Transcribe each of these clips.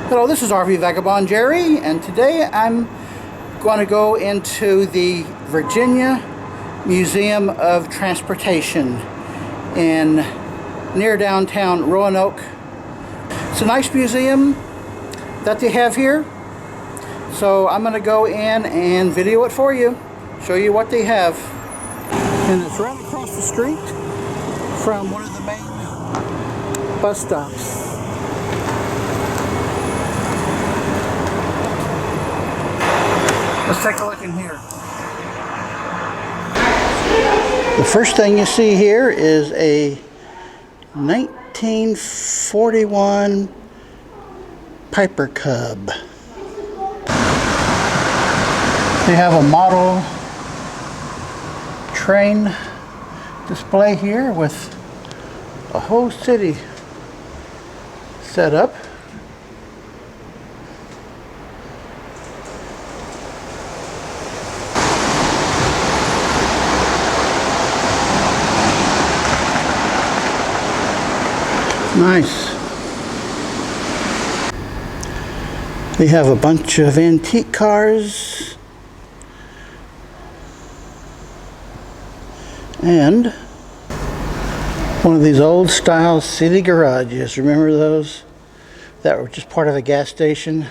Hello, this is RV Vagabond Jerry, and today I'm going to go into the Virginia Museum of Transportation in near downtown Roanoke. It's a nice museum that they have here, so I'm going to go in and video it for you, show you what they have. And it's right across the street from one of the main bus stops. Let's take a look in here. The first thing you see here is a 1941 Piper Cub. They have a model train display here with a whole city set up. Nice. They have a bunch of antique cars and one of these old style city garages. Remember those that were just part of a gas station?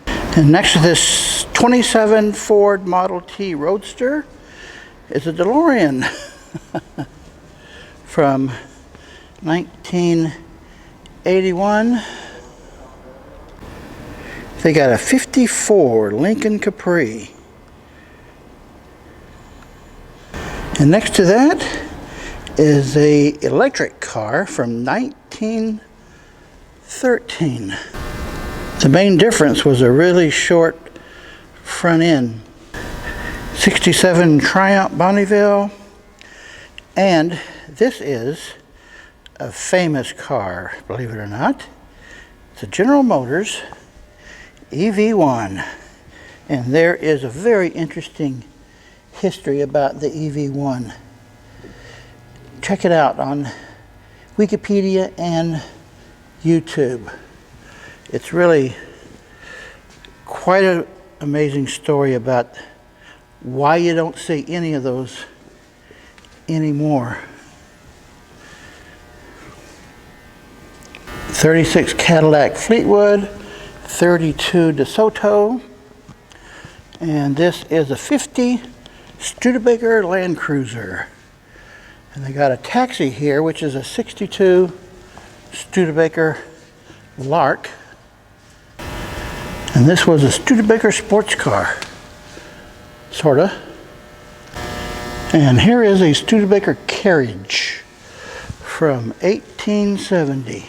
And next to this 27 Ford Model T Roadster is a DeLorean from 1981. They got a 54 Lincoln Capri. And next to that is a electric car from 1913. The main difference was a really short front end. 67 Triumph Bonneville. And this is a famous car, believe it or not. It's a General Motors EV1. And there is a very interesting history about the EV1. Check it out on Wikipedia and YouTube. It's really quite an amazing story about why you don't see any of those anymore. 36 Cadillac Fleetwood, 32 DeSoto, and this is a 50 Studebaker Land Cruiser. And they got a taxi here, which is a 62 Studebaker Lark. And this was a Studebaker sports car, sorta. And here is a Studebaker carriage from 1870.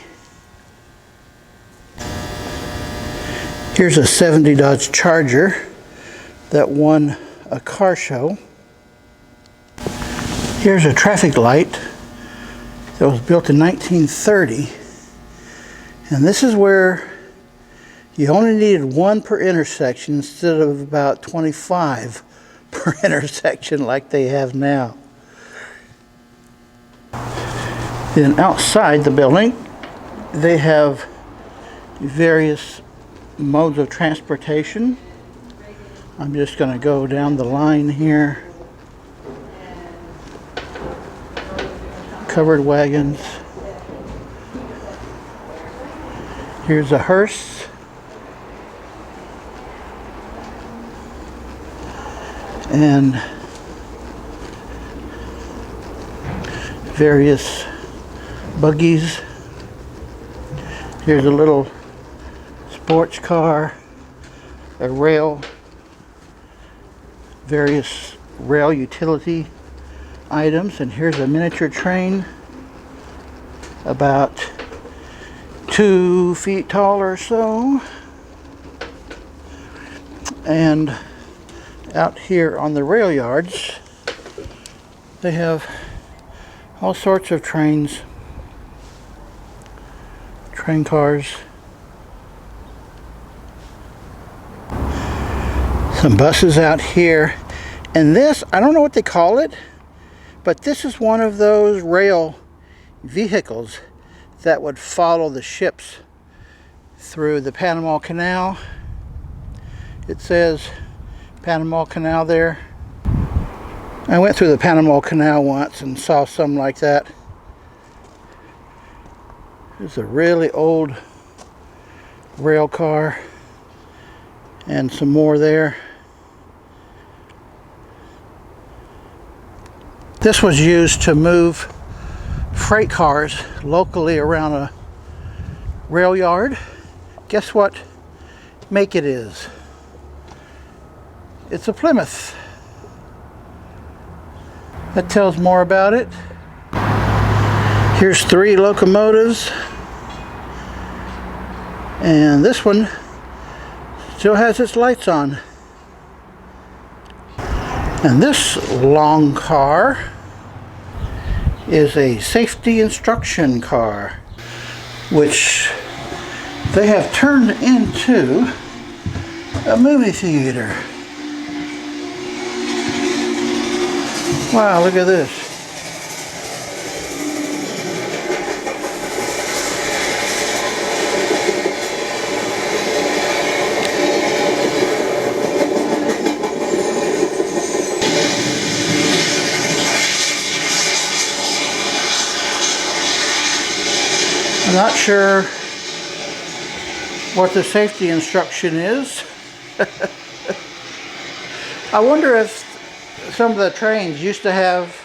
Here's a 70 Dodge Charger that won a car show. Here's a traffic light that was built in 1930. And this is where you only needed one per intersection instead of about 25 per intersection like they have now. Then outside the building, they have various modes of transportation. I'm just going to go down the line here. Covered wagons. Here's a hearse. And various buggies. Here's a little sports car, a rail, various rail utility items, and here's a miniature train about 2 feet tall or so. And out here on the rail yards, they have all sorts of train cars. Some buses out here. And this, I don't know what they call it, but this is one of those rail vehicles that would follow the ships through the Panama Canal. It says Panama Canal there. I went through the Panama Canal once and saw something like that. It's a really old rail car, and some more there. This was used to move freight cars locally around a rail yard. Guess what make it is? It's a Plymouth. That tells more about it. Here's 3 locomotives. And this one still has its lights on. And this long car is a safety instruction car, which they have turned into a movie theater. Wow, look at this. I'm not sure what the safety instruction is. I wonder if some of the trains used to have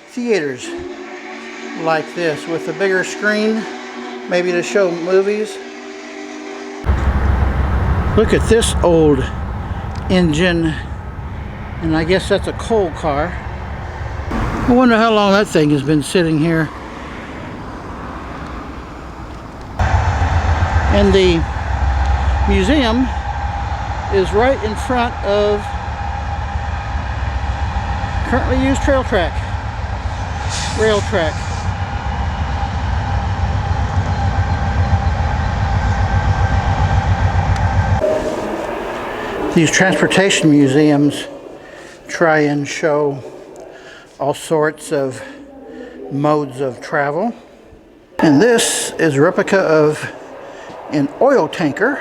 theaters like this with a bigger screen, maybe to show movies. Look at this old engine, and I guess that's a coal car. I wonder how long that thing has been sitting here. And the museum is right in front of currently used rail track. These transportation museums try and show all sorts of modes of travel. And this is a replica of an oil tanker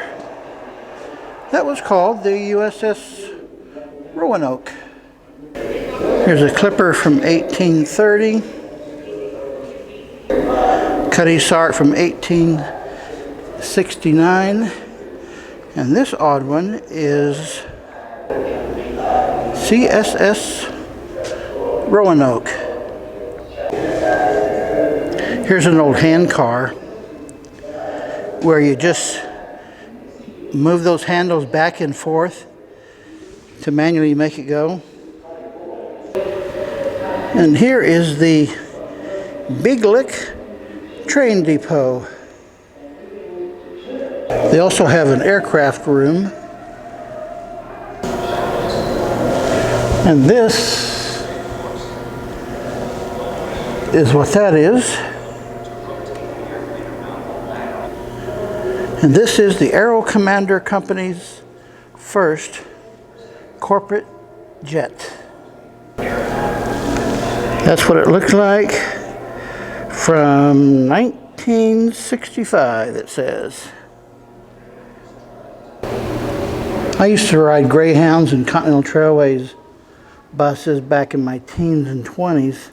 that was called the USS Roanoke. Here's a clipper from 1830, Cutty Sark from 1869, and this odd one is CSS Roanoke. Here's an old hand car where you just move those handles back and forth to manually make it go. And here is the Big Lick train depot. They also have an aircraft room. And this is what that is. And this is the Aero Commander Company's first corporate jet. That's what it looked like from 1965, it says. I used to ride Greyhounds and Continental Trailways buses back in my teens and 20s.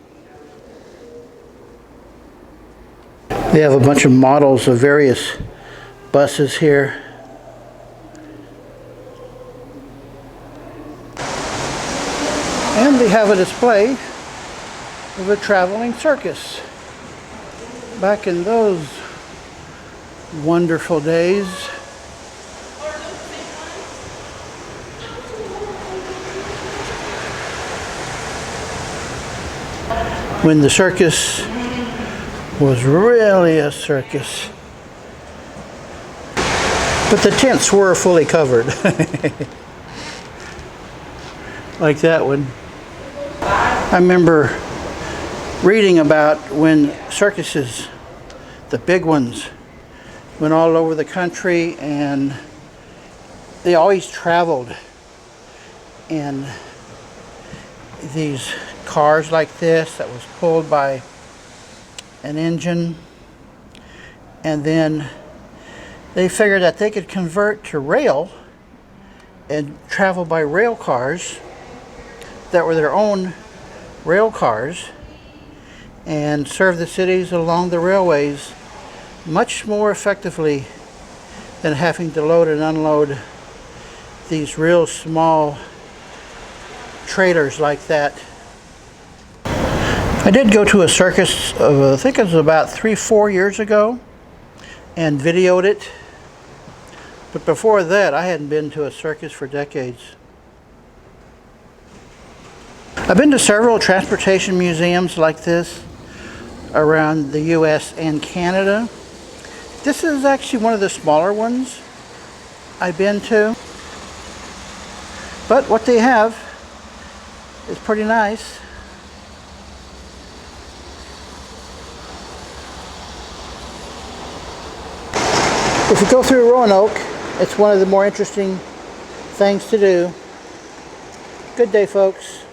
They have a bunch of models of various buses here. And they have a display of a traveling circus. Back in those wonderful days. When the circus was really a circus. But the tents were fully covered. Like that one. I remember reading about when circuses, the big ones, went all over the country, and they always traveled in these cars like this that was pulled by an engine, and then They figured that they could convert to rail and travel by rail cars that were their own rail cars and serve the cities along the railways much more effectively than having to load and unload these real small trailers like that. I did go to a circus, I think it was about 3-4 years ago, and videoed it. But before that, I hadn't been to a circus for decades. I've been to several transportation museums like this around the US and Canada. This is actually one of the smaller ones I've been to. But what they have is pretty nice. If you go through Roanoke, it's one of the more interesting things to do. Good day, folks.